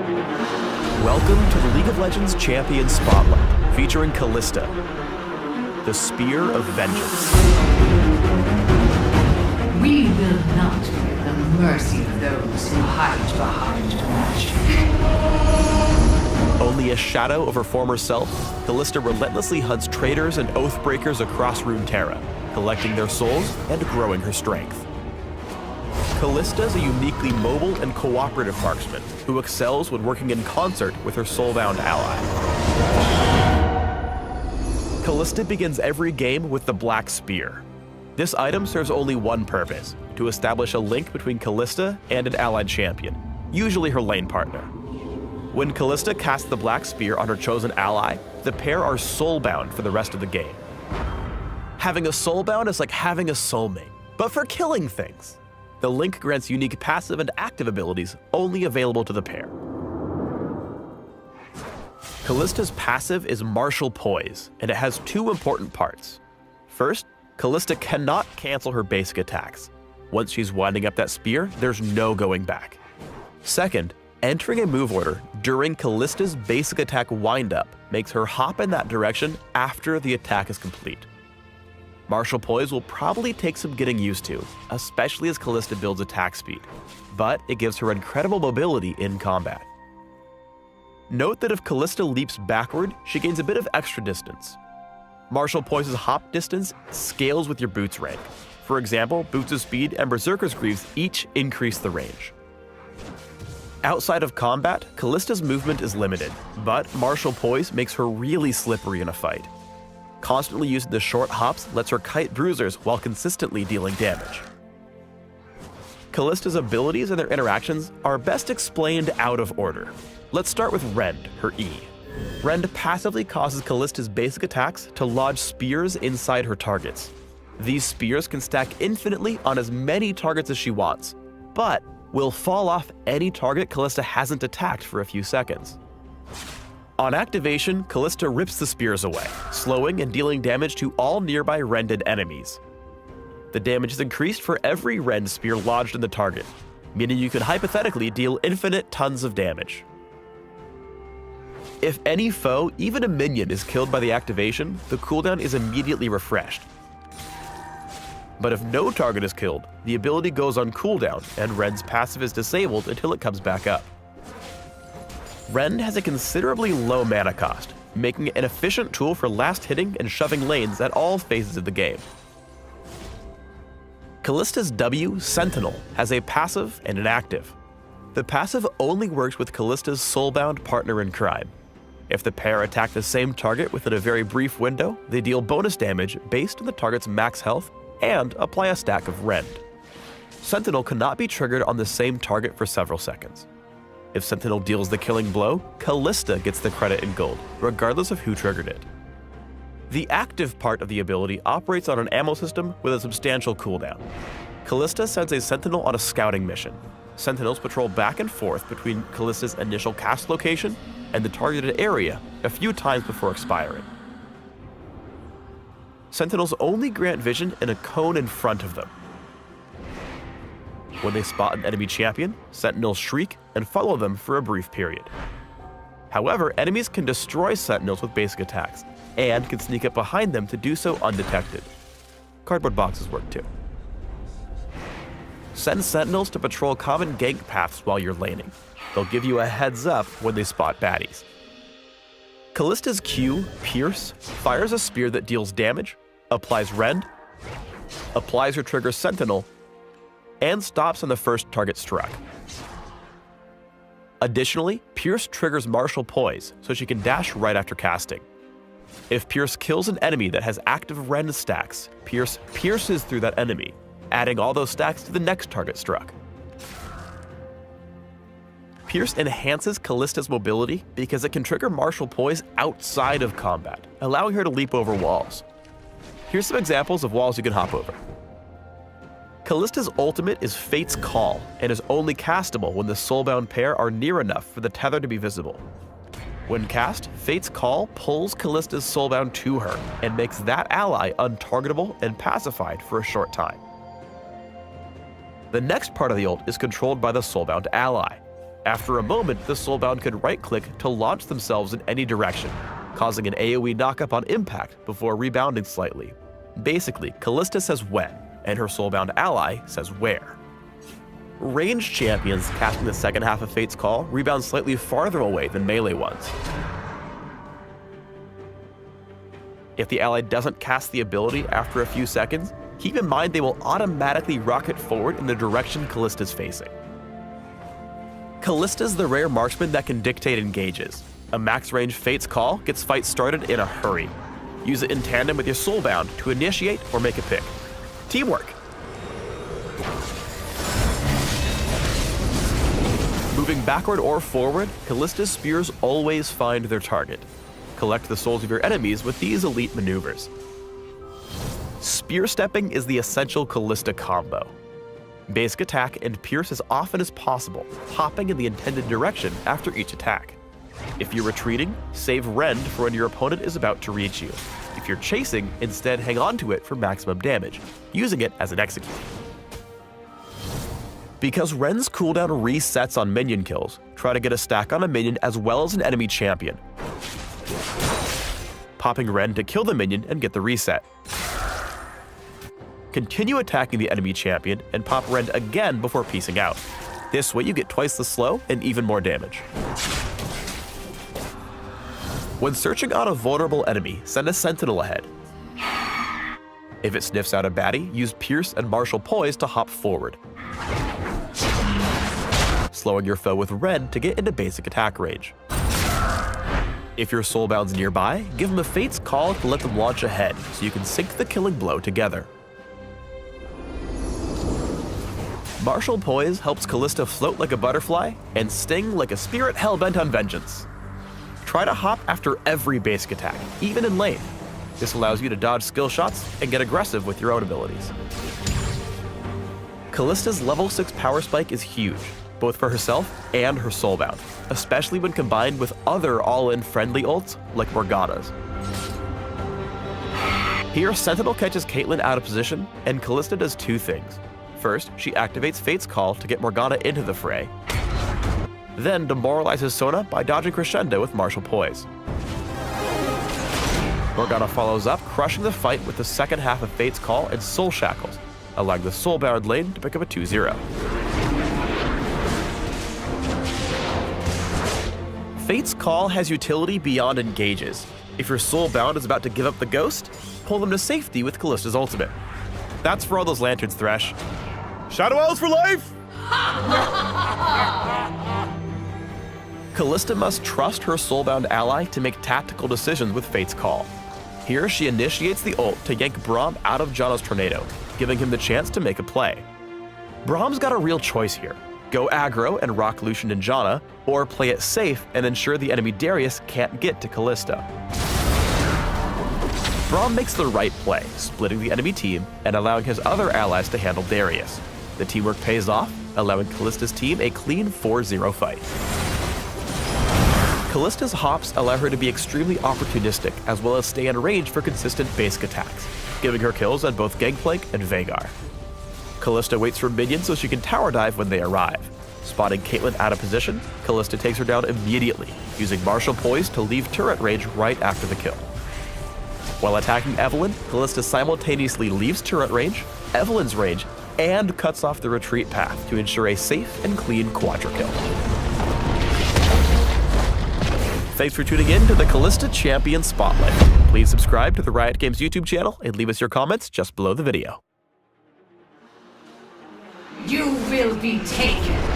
Welcome to the League of Legends Champion Spotlight, featuring Kalista, the Spear of Vengeance. We will not be at the mercy of those who hide behind magic. Only a shadow of her former self, Kalista relentlessly hunts traitors and oathbreakers across Runeterra, collecting their souls and growing her strength. Kalista is a uniquely mobile and cooperative marksman who excels when working in concert with her soulbound ally. Kalista begins every game with the Black Spear. This item serves only one purpose: to establish a link between Kalista and an allied champion, usually her lane partner. When Kalista casts the Black Spear on her chosen ally, the pair are soulbound for the rest of the game. Having a soulbound is like having a soulmate, but for killing things. The link grants unique passive and active abilities only available to the pair. Kalista's passive is Martial Poise, and it has two important parts. First, Kalista cannot cancel her basic attacks. Once she's winding up that spear, there's no going back. Second, entering a move order during Kalista's basic attack windup makes her hop in that direction after the attack is complete. Martial Poise will probably take some getting used to, especially as Kalista builds attack speed, but it gives her incredible mobility in combat. Note that if Kalista leaps backward, she gains a bit of extra distance. Martial Poise's hop distance scales with your boots rank. For example, Boots of Speed and Berserker's Greaves each increase the range. Outside of combat, Kalista's movement is limited, but Martial Poise makes her really slippery in a fight. Constantly using the short hops lets her kite bruisers while consistently dealing damage. Kalista's abilities and their interactions are best explained out of order. Let's start with Rend, her E. Rend passively causes Kalista's basic attacks to lodge spears inside her targets. These spears can stack infinitely on as many targets as she wants, but will fall off any target Kalista hasn't attacked for a few seconds. On activation, Kalista rips the spears away, slowing and dealing damage to all nearby rended enemies. The damage is increased for every rend spear lodged in the target, meaning you could hypothetically deal infinite tons of damage. If any foe, even a minion, is killed by the activation, the cooldown is immediately refreshed. But if no target is killed, the ability goes on cooldown and Rend's passive is disabled until it comes back up. Rend has a considerably low mana cost, making it an efficient tool for last hitting and shoving lanes at all phases of the game. Kalista's W, Sentinel, has a passive and an active. The passive only works with Kalista's soulbound partner in crime. If the pair attack the same target within a very brief window, they deal bonus damage based on the target's max health and apply a stack of Rend. Sentinel cannot be triggered on the same target for several seconds. If Sentinel deals the killing blow, Kalista gets the credit in gold, regardless of who triggered it. The active part of the ability operates on an ammo system with a substantial cooldown. Kalista sends a Sentinel on a scouting mission. Sentinels patrol back and forth between Kalista's initial cast location and the targeted area a few times before expiring. Sentinels only grant vision in a cone in front of them. When they spot an enemy champion, Sentinels shriek and follow them for a brief period. However, enemies can destroy Sentinels with basic attacks, and can sneak up behind them to do so undetected. Cardboard boxes work too. Send Sentinels to patrol common gank paths while you're laning. They'll give you a heads up when they spot baddies. Kalista's Q, Pierce, fires a spear that deals damage, applies Rend, applies her trigger Sentinel, and stops on the first target struck. Additionally, Pierce triggers Martial Poise, so she can dash right after casting. If Pierce kills an enemy that has active Rend stacks, Pierce pierces through that enemy, adding all those stacks to the next target struck. Pierce enhances Kalista's mobility because it can trigger Martial Poise outside of combat, allowing her to leap over walls. Here's some examples of walls you can hop over. Kalista's ultimate is Fate's Call, and is only castable when the soulbound pair are near enough for the tether to be visible. When cast, Fate's Call pulls Kalista's soulbound to her, and makes that ally untargetable and pacified for a short time. The next part of the ult is controlled by the soulbound ally. After a moment, the Soulbound could right-click to launch themselves in any direction, causing an AoE knockup on impact before rebounding slightly. Basically, Kalista says when, and her Soulbound ally says where. Ranged champions casting the second half of Fate's Call rebound slightly farther away than melee ones. If the ally doesn't cast the ability after a few seconds, keep in mind they will automatically rocket forward in the direction Kalista's facing. Kalista's the rare marksman that can dictate engages. A max-range Fate's Call gets fights started in a hurry. Use it in tandem with your Soulbound to initiate or make a pick. Teamwork! Moving backward or forward, Kalista's spears always find their target. Collect the souls of your enemies with these elite maneuvers. Spear stepping is the essential Kalista combo. Basic attack and pierce as often as possible, hopping in the intended direction after each attack. If you're retreating, save Rend for when your opponent is about to reach you. If you're chasing, instead hang on to it for maximum damage, using it as an execute. Because Rend's cooldown resets on minion kills, try to get a stack on a minion as well as an enemy champion. Popping Rend to kill the minion and get the reset. Continue attacking the enemy champion and pop Rend again before piecing out. This way you get twice the slow and even more damage. When searching on a vulnerable enemy, send a sentinel ahead. If it sniffs out a baddie, use Pierce and Martial Poise to hop forward, slowing your foe with Rend to get into basic attack range. If your Soulbound's nearby, give them a Fate's Call to let them launch ahead so you can sync the killing blow together. Martial Poise helps Kalista float like a butterfly and sting like a spirit hell-bent on vengeance. Try to hop after every basic attack, even in lane. This allows you to dodge skill shots and get aggressive with your own abilities. Kalista's level 6 power spike is huge, both for herself and her Soulbound, especially when combined with other all-in friendly ults like Morgana's. Here, Sentinel catches Caitlyn out of position, and Kalista does two things. First, she activates Fate's Call to get Morgana into the fray, then demoralizes Sona by dodging Crescendo with Martial Poise. Morgana follows up, crushing the fight with the second half of Fate's Call and Soul Shackles, allowing the Soulbound lane to pick up a 2-0. Fate's Call has utility beyond engages. If your Soulbound is about to give up the ghost, pull them to safety with Kalista's ultimate. That's for all those lanterns, Thresh. Shadow Owls for life! Kalista must trust her Soulbound ally to make tactical decisions with Fate's Call. Here, she initiates the ult to yank Braum out of Janna's tornado, giving him the chance to make a play. Braum's got a real choice here. Go aggro and rock Lucian and Janna, or play it safe and ensure the enemy Darius can't get to Kalista. Braum makes the right play, splitting the enemy team and allowing his other allies to handle Darius. The teamwork pays off, allowing Kalista's team a clean 4-0 fight. Kalista's hops allow her to be extremely opportunistic as well as stay in range for consistent basic attacks, giving her kills on both Gangplank and Vhagar. Kalista waits for minions so she can tower dive when they arrive. Spotting Caitlyn out of position, Kalista takes her down immediately, using Martial Poise to leave turret range right after the kill. While attacking Evelynn, Kalista simultaneously leaves turret range, Evelynn's range, and cuts off the retreat path to ensure a safe and clean quadra kill. Thanks for tuning in to the Kalista Champion Spotlight. Please subscribe to the Riot Games YouTube channel and leave us your comments just below the video. You will be taken.